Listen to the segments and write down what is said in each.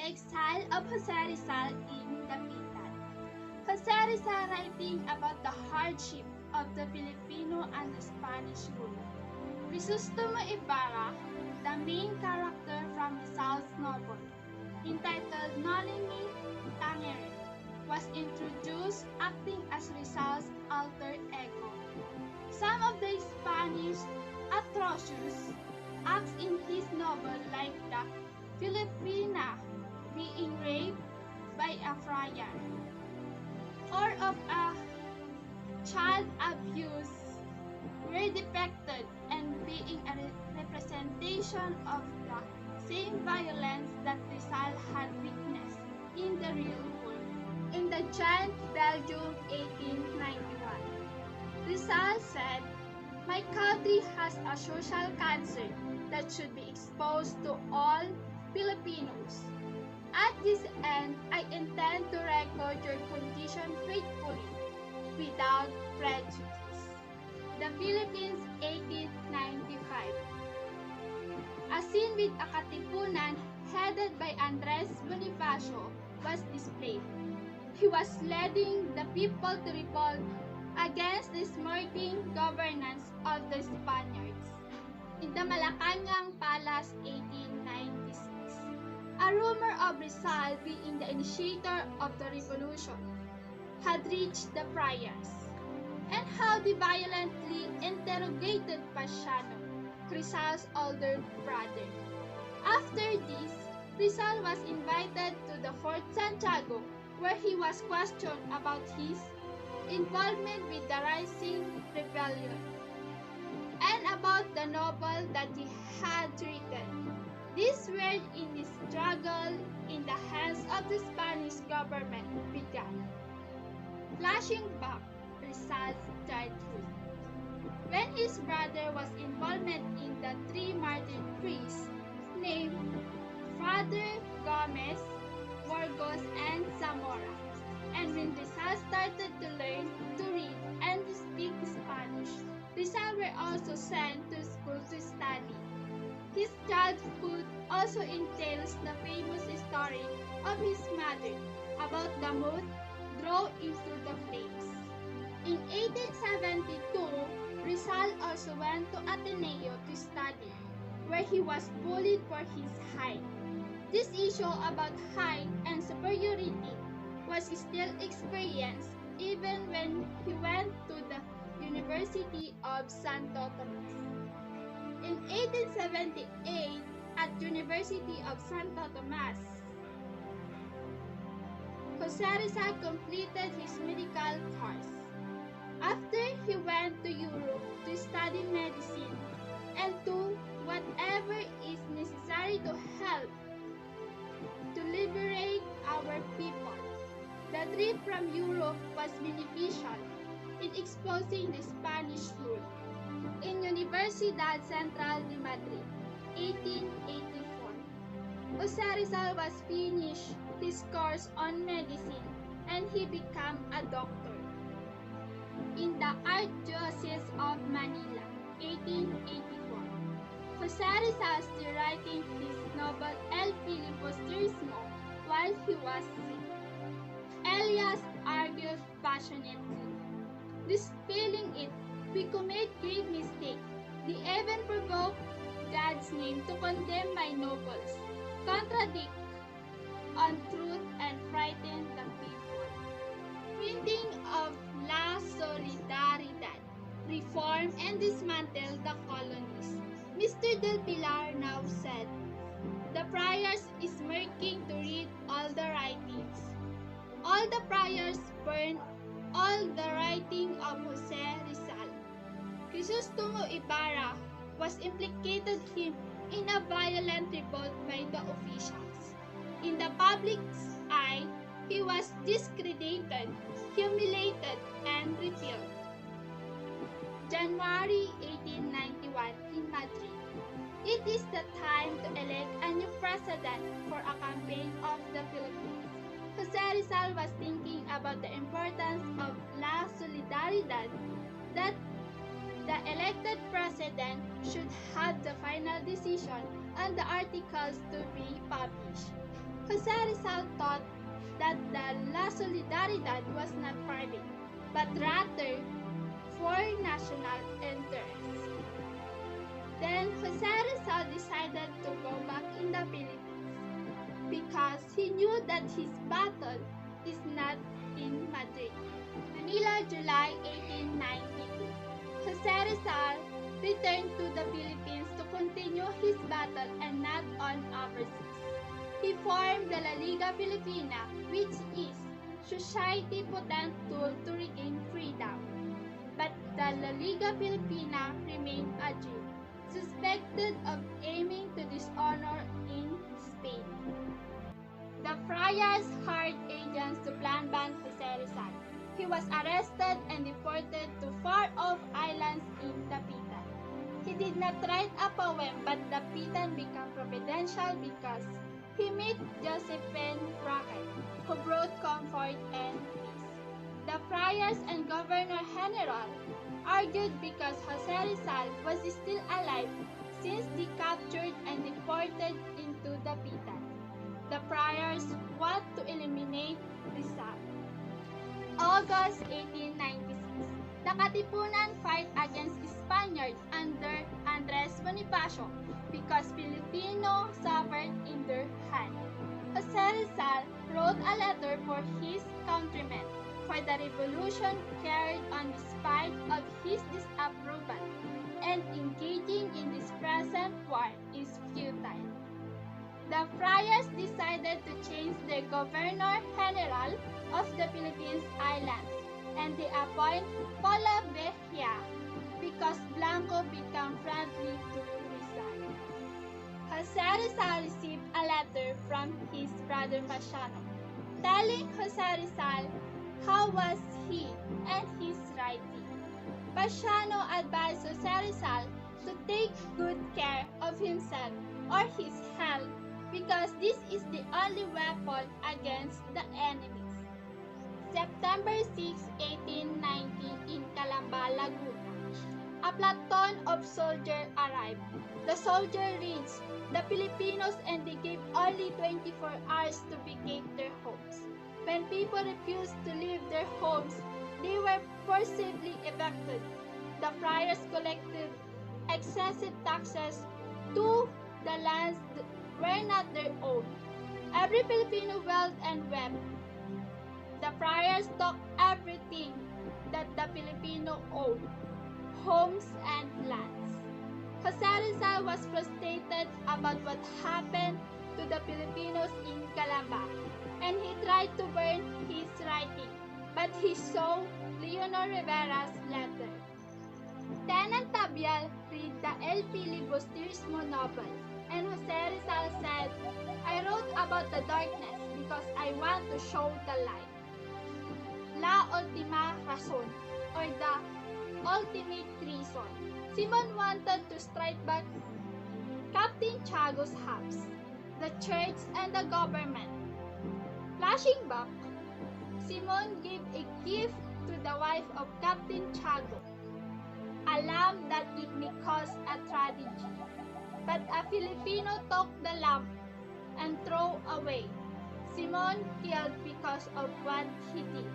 Exile of Jose Rizal in the Pitan. Jose Rizal writing about the hardship of the Filipino and the Spanish rule. Crisostomo Ibarra, the main character from Rizal's novel, entitled Nolini Tangere, was introduced acting as Rizal's alter ego. Some of the Spanish atrocious acts in his novel, like the Filipina being raped by a friar, or of a child abuse, were depicted and being a representation of the same violence that Rizal had witnessed in the real world. In the Giant Belgium 1891, Rizal said, "My country has a social cancer that should be exposed to all Filipinos. At this end, I intend to record your condition faithfully, without prejudice." The Philippines, 1895. A scene with a katipunan headed by Andres Bonifacio was displayed. He was leading the people to revolt against the smirking governance of the Spaniards. In the Malacanang Palace, 1896. A rumor of Rizal being the initiator of the revolution had reached the friars, and how they violently interrogated Pasiano, Rizal's older brother. After this, Rizal was invited to the Fort Santiago, where he was questioned about his involvement with the rising rebellion, and about the novel that he had written. This where in the struggle in the hands of the Spanish government began. Flashing back Rizal's childhood, when his brother was involved in the three martyr priests named Father Gomez, Burgos, and Zamora, and when Rizal started to learn to read and to speak Spanish, Rizal were also sent to school to study. His childhood also entails the famous story of his mother about the moth drawn into the flames. In 1872, Rizal also went to Ateneo to study, where he was bullied for his height. This issue about height and superiority was still experienced even when he went to the University of Santo Tomas. In 1878, at University of Santo Tomas, Jose Rizal completed his medical course. After he went to Europe to study medicine and to whatever is necessary to help to liberate our people. The trip from Europe was beneficial in exposing the Spanish rule. In Universidad Central de Madrid, 1884, Jose Rizal was finished his course on medicine and he became a doctor. In the Archdiocese of Manila, 1884, Jose Rizal still writing his novel El Filibusterismo while he was sick. Elias argued passionately, "Dispelling it, we commit great mistake. They even provoke God's name to condemn my novels, contradict on truth, and frighten the people." Printing of La Solidaridad, reform and dismantle the colonies. Mr. Del Pilar now said, "The friars is smirking to read all the writings. All the friars burned all the writing of Jose Rizal. Crisostomo Ibarra was implicated him in a violent revolt by the officials. In the public's eye, he was discredited, humiliated, and repelled." January 1891 in Madrid. It is the time to elect a new president for a campaign of the Philippines. Jose Rizal was thinking about the importance of La Solidaridad, that the elected president should have the final decision on the articles to be published. Jose Rizal thought that the La Solidaridad was not private, but rather for national interests. Then Jose Rizal decided to go back in the Philippines because he knew that his battle is not in Madrid. Manila, July 1892. Jose Rizal returned to the Philippines to continue his battle and not on overseas. He formed the La Liga Filipina, which is society potent tool to regain freedom. But the La Liga Filipina remained a Jew, suspected of aiming to dishonor in Spain. The friars hired agents to plan ban Jose Rizal. He was arrested and deported to far-off islands in Dapitan. He did not write a poem, but Dapitan became providential because he met Josephine Brackett, who brought comfort and peace. The friars and Governor-General argued because Jose Rizal was still alive since they captured and deported into Dapitan. The friars want to eliminate Rizal. August 1896. The Katipunan fight against Spaniards under Andres Bonifacio because Filipino suffered in their hand. Jose Rizal wrote a letter for his countrymen, for the revolution carried on despite of his disapproval, and engaging in this present war is futile. The friars decided to change the Governor-General of the Philippines Islands, and they appoint Polavieja because Blanco became friendly to Rizal. Jose Rizal received a letter from his brother Pasiano, telling Jose Rizal how was he and his writing. Pasiano advised Jose Rizal to take good care of himself or his health because this is the only weapon against the enemies. September 6, 1890 in Calamba, Laguna. A platoon of soldiers arrived. The soldiers reached the Filipinos and they gave only 24 hours to vacate their homes. When people refused to leave their homes, they were forcibly evicted. The friars collected excessive taxes to the lands that were not their own. Every Filipino wailed and wept. The friars took everything that the Filipino owned, homes and lands. Jose Rizal was frustrated about what happened to the Filipinos in Calamba, and he tried to burn his writing, but he saw Leonor Rivera's letter. Tenant Tabial read the El Filibusterismo novel, and Jose Rizal said, "I wrote about the darkness because I want to show the light." La Ultima Razón, or the ultimate reason. Simon wanted to strike back Captain Tiago's house, the church, and the government. Flashing back, Simon gave a gift to the wife of Captain Tiago, a lamb that it may cause a tragedy. But a Filipino took the lamb and threw away. Simon killed because of what he did.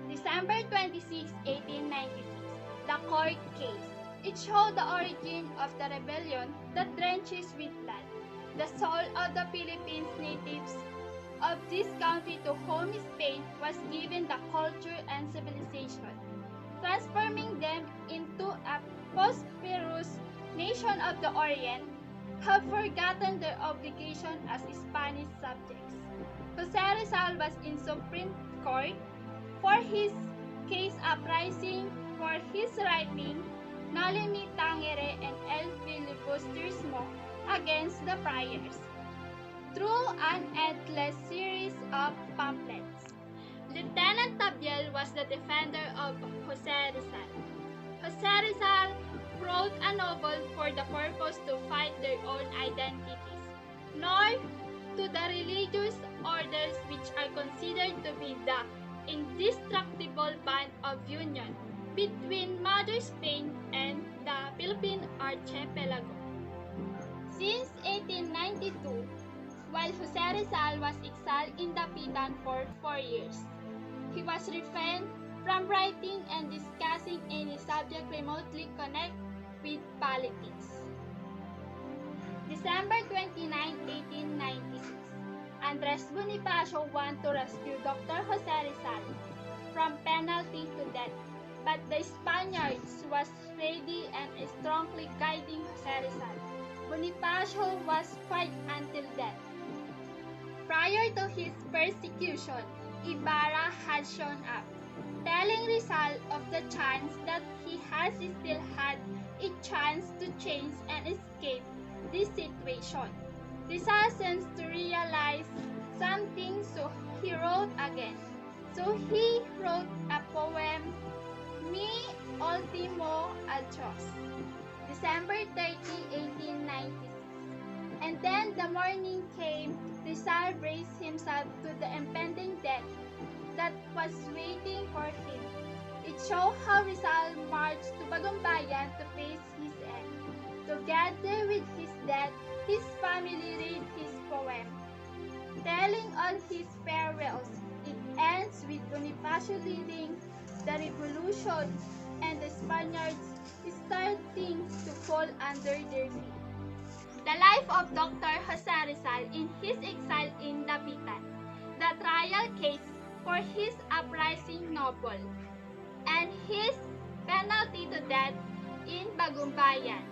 December 26, 1896, the court case. It showed the origin of the rebellion that drenches with blood the soul of the Philippines natives of this country to whom Spain was given the culture and civilization, transforming them into a prosperous nation of the Orient, have forgotten their obligation as Spanish subjects. Jose Rizal was in Supreme Court for his case uprising for his writing Noli Me Tangere and El Filibusterismo against the friars through an endless series of pamphlets. Lieutenant Tabiel was the defender of Jose Rizal. Jose Rizal wrote a novel for the purpose to fight their own identities, nor to the religious orders which are considered to be the indestructible bond of union between Mother Spain and the Philippine Archipelago. Since 1892, while Jose Rizal was exiled in Dapitan for 4 years. He was refrained from writing and discussing any subject remotely connected with politics. December 29, 1896. Andres Bonifacio wanted to rescue Dr. Jose Rizal from penalty to death, but the Spaniards was ready and strongly guiding Jose Rizal. Bonifacio was quiet until death. Prior to his persecution, Ibarra had shown up, telling Rizal of the chance that he has still had a chance to change and escape this situation. Rizal seems to realize something, so he wrote again. So he wrote a poem, Mi Ultimo Adios, December 30, 1896. And then the morning came. Rizal braced himself to the impending death that was waiting for him. It showed how Rizal marched to Bagumbayan to face his end. Together with his death, his family read his poem, telling all his farewells. It ends with Bonifacio leading the revolution and the Spaniards starting to fall under their feet. The life of Dr. Jose Rizal in his exile in Dapitan, the trial case for his uprising novel, and his penalty to death in Bagumbayan.